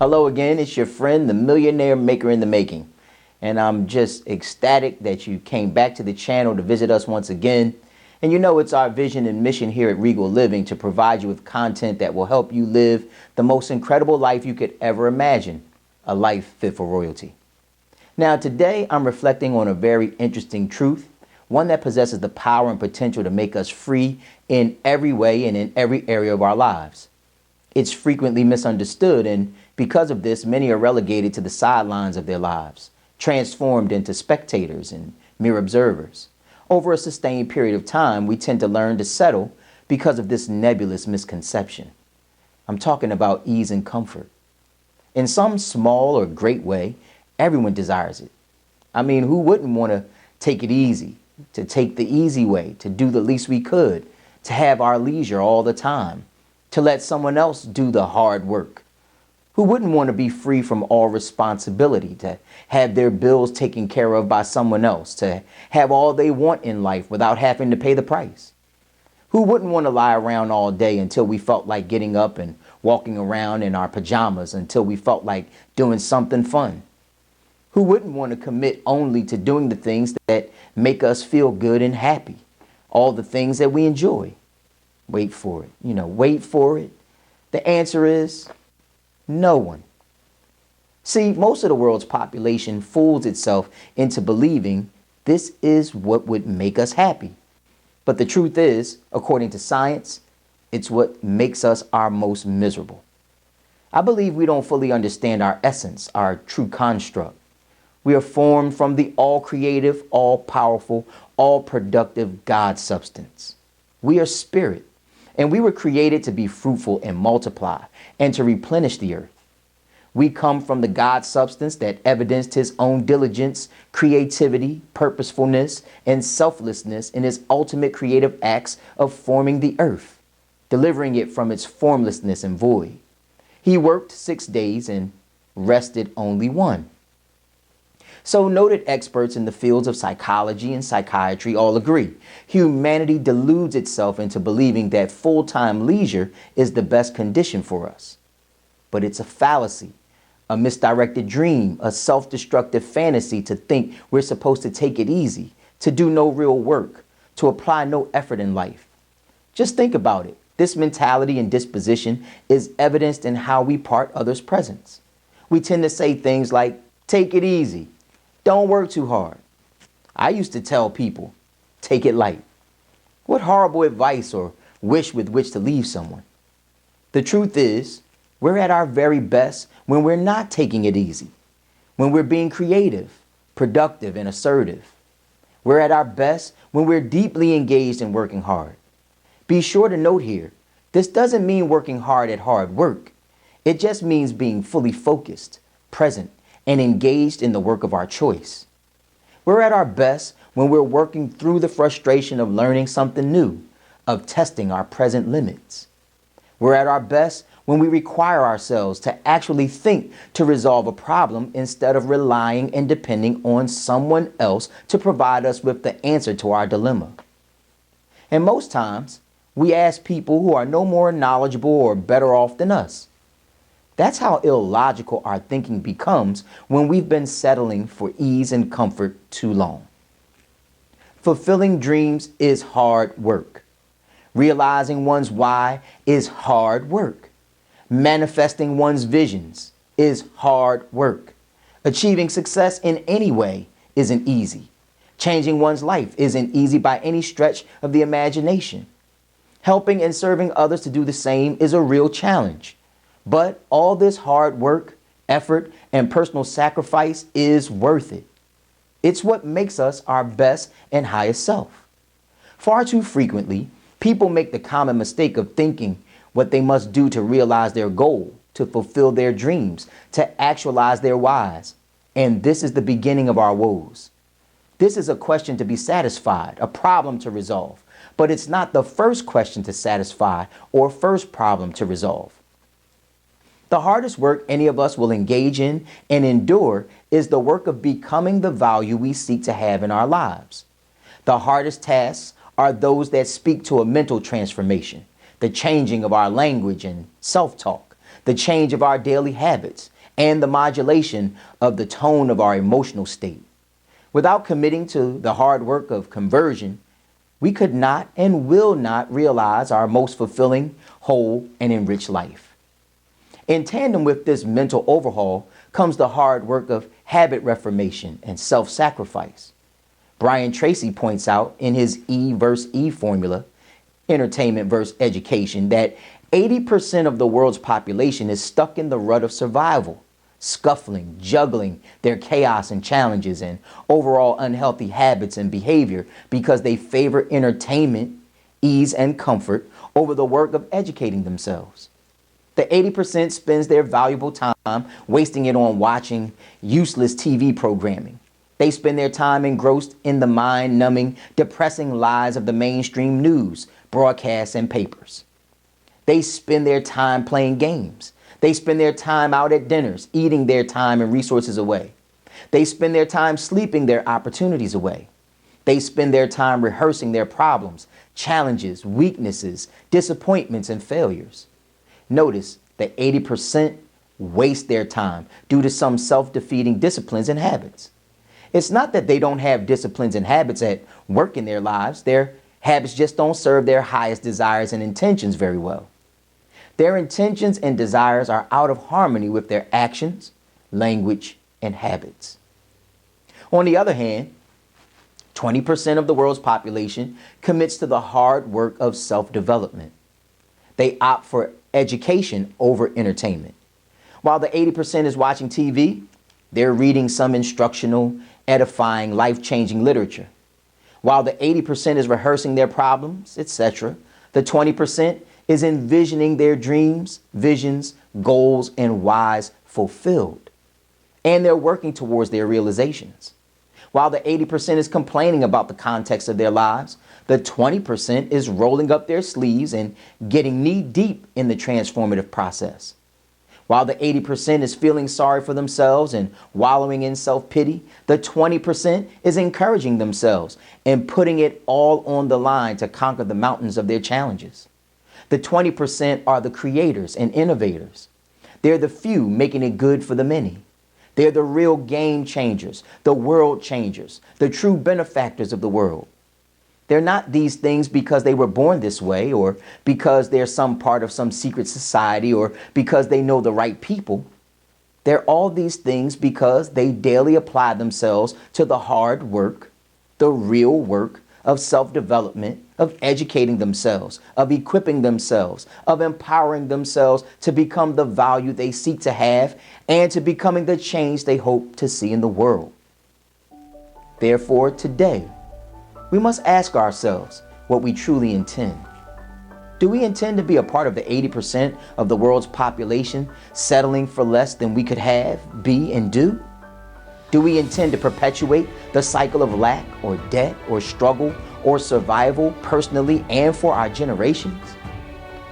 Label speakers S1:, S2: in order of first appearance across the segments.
S1: Hello again, it's your friend, the Millionaire Maker in the Making. And I'm just ecstatic that you came back to the channel to visit us once again. And you know it's our vision and mission here at Regal Living to provide you with content that will help you live the most incredible life you could ever imagine, a life fit for royalty. Now today I'm reflecting on a very interesting truth, one that possesses the power and potential to make us free in every way and in every area of our lives. It's frequently misunderstood, and because of this, many are relegated to the sidelines of their lives, transformed into spectators and mere observers. Over a sustained period of time, we tend to learn to settle because of this nebulous misconception. I'm talking about ease and comfort. In some small or great way, everyone desires it. I mean, who wouldn't want to take it easy, to take the easy way, to do the least we could, to have our leisure all the time, to let someone else do the hard work? Who wouldn't want to be free from all responsibility, to have their bills taken care of by someone else, to have all they want in life without having to pay the price? Who wouldn't want to lie around all day until we felt like getting up and walking around in our pajamas until we felt like doing something fun? Who wouldn't want to commit only to doing the things that make us feel good and happy, all the things that we enjoy? Wait for it. Wait for it. The answer is no one. See, most of the world's population fools itself into believing this is what would make us happy. But the truth is, according to science, it's what makes us our most miserable. I believe we don't fully understand our essence, our true construct. We are formed from the all-creative, all-powerful, all-productive God substance. We are spirit. And we were created to be fruitful and multiply and to replenish the earth. We come from the God substance that evidenced his own diligence, creativity, purposefulness, and selflessness in his ultimate creative acts of forming the earth, delivering it from its formlessness and void. He worked 6 days and rested only one. So noted experts in the fields of psychology and psychiatry all agree. Humanity deludes itself into believing that full-time leisure is the best condition for us. But it's a fallacy, a misdirected dream, a self-destructive fantasy to think we're supposed to take it easy, to do no real work, to apply no effort in life. Just think about it. This mentality and disposition is evidenced in how we part others' presence. We tend to say things like, take it easy. Don't work too hard. I used to tell people, take it light. What horrible advice or wish with which to leave someone. The truth is, we're at our very best when we're not taking it easy, when we're being creative, productive, and assertive. We're at our best when we're deeply engaged in working hard. Be sure to note here, this doesn't mean working hard at hard work. It just means being fully focused, present, and engaged in the work of our choice. We're at our best when we're working through the frustration of learning something new, of testing our present limits. We're at our best when we require ourselves to actually think to resolve a problem instead of relying and depending on someone else to provide us with the answer to our dilemma. And most times, we ask people who are no more knowledgeable or better off than us. That's how illogical our thinking becomes when we've been settling for ease and comfort too long. Fulfilling dreams is hard work. Realizing one's why is hard work. Manifesting one's visions is hard work. Achieving success in any way isn't easy. Changing one's life isn't easy by any stretch of the imagination. Helping and serving others to do the same is a real challenge. But all this hard work, effort, and personal sacrifice is worth it. It's what makes us our best and highest self. Far too frequently, people make the common mistake of thinking what they must do to realize their goal, to fulfill their dreams, to actualize their whys. And this is the beginning of our woes. This is a question to be satisfied, a problem to resolve. But it's not the first question to satisfy or first problem to resolve. The hardest work any of us will engage in and endure is the work of becoming the value we seek to have in our lives. The hardest tasks are those that speak to a mental transformation, the changing of our language and self-talk, the change of our daily habits, and the modulation of the tone of our emotional state. Without committing to the hard work of conversion, we could not and will not realize our most fulfilling, whole, and enriched life. In tandem with this mental overhaul comes the hard work of habit reformation and self-sacrifice. Brian Tracy points out in his E versus E formula, entertainment versus education, that 80% of the world's population is stuck in the rut of survival, scuffling, juggling their chaos and challenges and overall unhealthy habits and behavior because they favor entertainment, ease, and comfort over the work of educating themselves. The 80% spends their valuable time wasting it on watching useless TV programming. They spend their time engrossed in the mind-numbing, depressing lies of the mainstream news, broadcasts, and papers. They spend their time playing games. They spend their time out at dinners, eating their time and resources away. They spend their time sleeping their opportunities away. They spend their time rehearsing their problems, challenges, weaknesses, disappointments, and failures. Notice that 80% waste their time due to some self-defeating disciplines and habits. It's not that they don't have disciplines and habits at work in their lives. Their habits just don't serve their highest desires and intentions very well. Their intentions and desires are out of harmony with their actions, language, and habits. On the other hand, 20% of the world's population commits to the hard work of self-development. They opt for education over entertainment. While the 80% is watching TV, they're reading some instructional, edifying, life-changing literature. While the 80% is rehearsing their problems, etc., the 20% is envisioning their dreams, visions, goals, and whys fulfilled. And they're working towards their realizations. While the 80% is complaining about the context of their lives, the 20% is rolling up their sleeves and getting knee deep in the transformative process. While the 80% is feeling sorry for themselves and wallowing in self-pity, the 20% is encouraging themselves and putting it all on the line to conquer the mountains of their challenges. The 20% are the creators and innovators. They're the few making it good for the many. They're the real game changers, the world changers, the true benefactors of the world. They're not these things because they were born this way or because they're some part of some secret society or because they know the right people. They're all these things because they daily apply themselves to the hard work, the real work of self-development, of educating themselves, of equipping themselves, of empowering themselves to become the value they seek to have and to becoming the change they hope to see in the world. Therefore, today, we must ask ourselves what we truly intend. Do we intend to be a part of the 80% of the world's population settling for less than we could have, be, and do? Do we intend to perpetuate the cycle of lack or debt or struggle or survival personally and for our generations?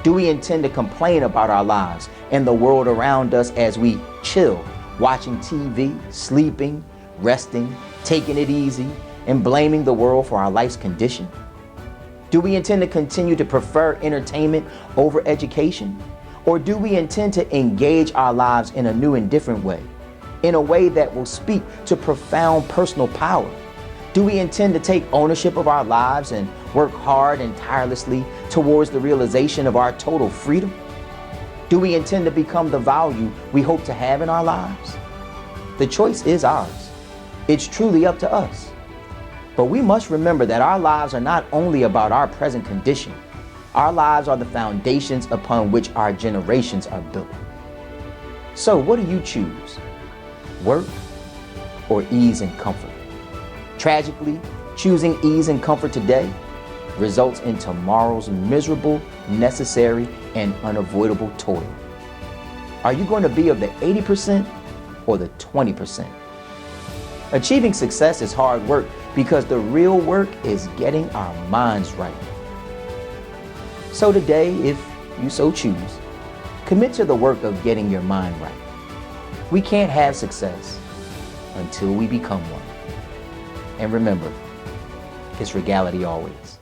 S1: Do we intend to complain about our lives and the world around us as we chill, watching TV, sleeping, resting, taking it easy, and blaming the world for our life's condition? Do we intend to continue to prefer entertainment over education? Or do we intend to engage our lives in a new and different way, in a way that will speak to profound personal power? Do we intend to take ownership of our lives and work hard and tirelessly towards the realization of our total freedom? Do we intend to become the value we hope to have in our lives? The choice is ours. It's truly up to us. But we must remember that our lives are not only about our present condition. Our lives are the foundations upon which our generations are built. So what do you choose? Work or ease and comfort? Tragically, choosing ease and comfort today results in tomorrow's miserable, necessary, and unavoidable toil. Are you going to be of the 80% or the 20%? Achieving success is hard work because the real work is getting our minds right. So today, if you so choose, commit to the work of getting your mind right. We can't have success until we become one. And remember, it's regality always.